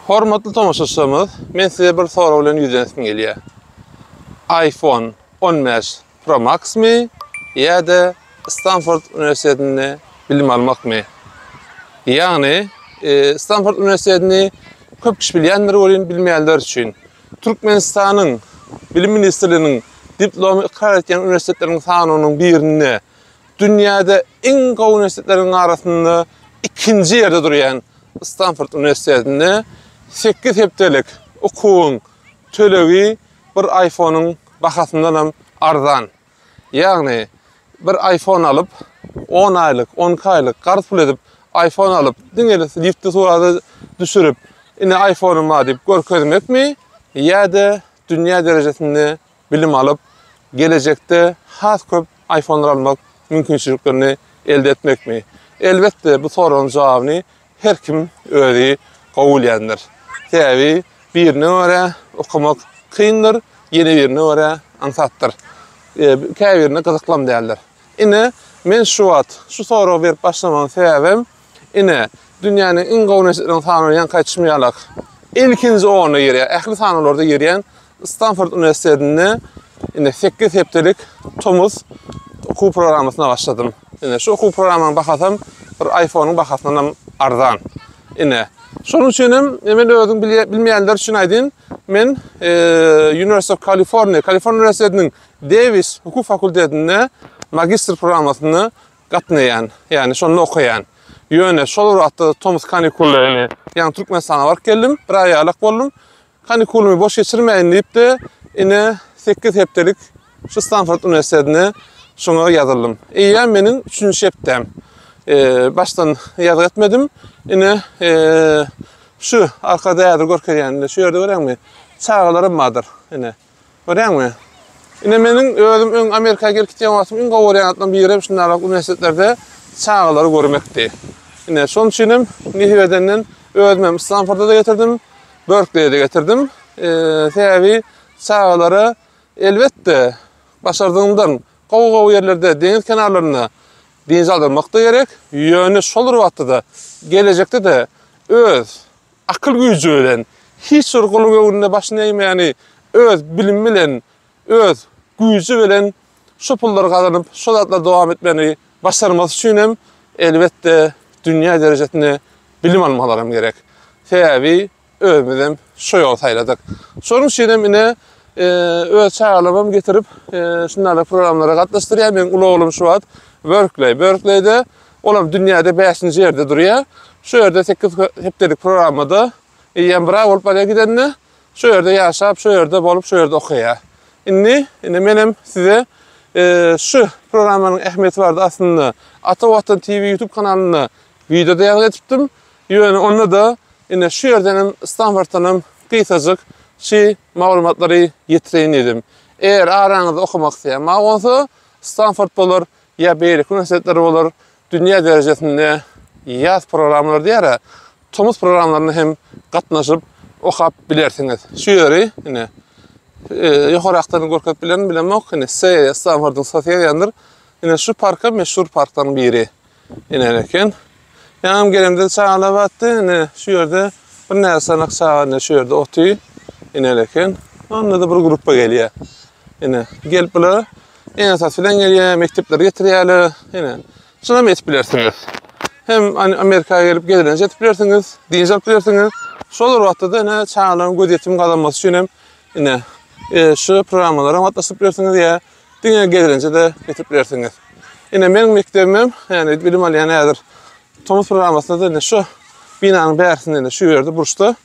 Hormatly tomaşaçymyz, men size bir soraw bilen ýüzleşmem gelýär. iPhone 15 Pro Max mi ýa-da Stanford Üniversitetinde bilim almakmy? Ýagny, Stanford Üniversitetini köp kişi bilýänler bolýan, bilmeýänler üçin Türkmenistanyň Bilim Ministrliginiň diplomy ikrar etýän üniversitetleriniň sanynyň birini, dünýäde en gowy üniversitetleriň arasynda ikinji ýerde durýan Stanford Üniversitetinde 8 hepdelik okuwun tölegi bir iPhone'un bahasyndan hem arzan. Ýagny bir iPhone alıp 10 aylyk, 12 aylyk garz pul edip iPhone alıp diňelesi liftde surada düşürüp ine iPhone'um ma diýip görkezmekmi ýa-da dünýä derejesinde bilim alıp gelecekde has köp iPhone'lar almak mümkinçiliklerini elde etmekmi? Elbette bu soruň jogabyny her kim özi kabul edýändir. Täbi birine görä okumak kyndyr, ýene birine görä ansatdyr. Käbirine gyzyklam däldir. Ine men şu soraw berip başlamagyň sebäbim ine dünýäniň en gowy üniversitetleriniň sanyny ýankaçmaýarlar. İlkinji ony ýerýär, ähli sanylarda ýerýän Stanford Üniversitetinde ine 8 hepdelik tomuz okuw programasyna başladym. Ine şu okuw programynyň bahasam bir iPhone'un bahasyndan arzan. Ine şonuň üçin men özüm bilmeýänler üçin aýdyn, men University of California Üniversitetiniň Davis Hukuk Fakültetinde magistr programasyny gatnaýan, ýani şonu okuyan. Ýöne şol wagtda Thomas kanikullaryny, ýani Türkmenistana barıp geldim, bir ay alak boldum. Kanikulumy boş geçirmeýin diýip ine 8 hepdelik şu Stanford Üniversitetine şoňa ýazyldım. Eýär meniň 3-nji hepdem. Baştan ýazyk etmedim. Ine şu arkada ýazyk görkezýän, şu ýerde göreňmi? Çağalarym bardyr. Ine. Göreňmi? Ine meniň özüm öň Amerikaga gelip gitýän wagtym iň gowy ýanatdan biri şunday üniversitetlerde çağalary görmekdi. Ine şoň üçin Nihwedenden özüm Stanford'a da getirdim, Berkeley'e de getirdim. Täbi çağalary elbette başardığımdan gowy ýerlerde deňiz kenarlaryna deniz aldırmak da gerek. Ýöne şol wagtda da gelecekde de öz akıl güýjü bilen hiç sorgulama önünde başına eýmeyýäni öz bilim bilen, öz güýjü bilen şu pullary gazanyp şol atla dowam etmeni başarması üçin hem elbette dünýä derejesinde bilim almalarym gerek. Täbi özümizem şu ýol taýladyk. Şonuň üçin hem ine öz çağalarymı getirip şunday programlara gatnaşdyrýar. Men ulagulym şu wagt Berkeley'de olam dünýäde 5-nji ýerde durýar. Şu ýerde 8 hepdelik programda ýa bra bolup barýar gidenni, şu ýerde ýaşap, şu ýerde bolup, şu ýerde okuýar. Ine menem size şu programanyň ähmiýeti bardy aslında. Ata Watan TV YouTube kanalyna videoda ýazyp etipdim. Ýöne onda da ine şu ýerden Stanford'dan gysalyk şu maglumatlary ýetireýin edim. Eğer araňyzda okumak isleýän bolsa Stanford bolar, ýa beýlik üniversitetleri bolar, dünýä derejesinde ýaz programlary diýär, tomuz programlaryny hem gatnaşyp okap bilersiňiz. Şu ýeri ine ýokaraqdan görkezip bilenmek, ine Stanford'un sosiýalyandyr. Ine şu parka meşhur parkdan biri. Ine leken ýa gelemde çağala batdy, ine şu ýerde bir näse nakşa, şu ýerde otuý. Ine leken onda da bir gruppa gelýär. Ine gelip biler en asas filan gelýär, mektepler getirýärler. Ine şuna etip bilersiňiz. Hem Amerika'ya gelip gelirince etip bilersiňiz, diňe alyp bilersiňiz. Şol wagtda da ine çağalaryň gözetimi kazanmasy üçin hem ine şu programlara gatnaşyp bilersiňiz ýa diňe gelirince de etip bilersiňiz. Ine meniň mektebim, ýani bilim alýan ýazyr tomuz programmasyna da şu binanyň bärisinde şu ýerde burçda.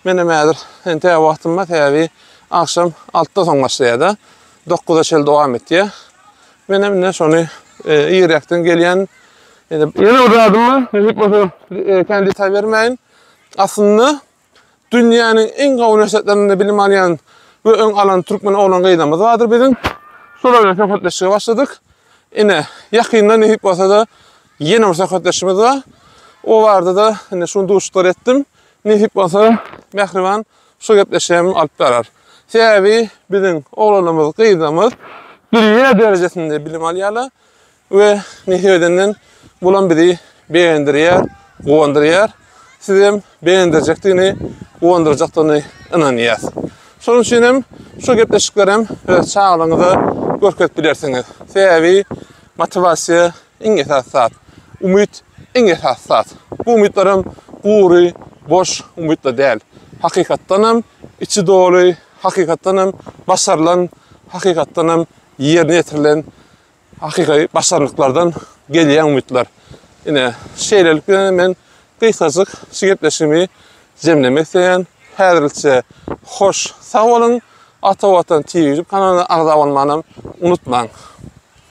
Menem ýazyr ente wagtym bar, täbi akşam 6-da soň başlaýar. 9-da çel dowam etýär. Menem ne şonu ýerekden gelýän ýene uradymmy? Hep bolsa kendi taý bermeýin. Aslında dünýäniň en gowy üniversitetlerinde bilim alýan we öň alan türkmen oglan gaýdamyz bardyr biziň. Şolarla söhbetleşige başladyk. Ine ýakynda hep bolsa da ýene bir söhbetleşmemiz bar. O barda da ine şunu duşlar etdim. Hep bolsa mehriban şu gepleşýärmi alyp barar. Täbi biziň oglanymyz, gaýdamyz dünýä derejesinde bilim alýarlar we Nihwedenden bulan biri beýendirýär, gowandyrýar. Sizem beýendirjekdigini uwandyrjakdygyny ynanýas. Şonuň üçin hem şu gepleşiklerem öz çağlaňyzy görkezip bilersiňiz. Sebäbi motivasiýa iň esas zat, umyt iň esas zat. Bu umytlarym gury, boş umytlar däl. Hakykatdanam içi doly, hakykatdanam başarılan, hakykatdanam ýerine ýetirilen hakyky başarlyklardan gelýän umytlar. Ine şeýlelik bilen men gysgaçyk şu gepleşigimi jemlemek isleýän. Häzirçe hoş, sag bolun. Ata Watan TV kanalyna agzap bolmanyny unutmaň.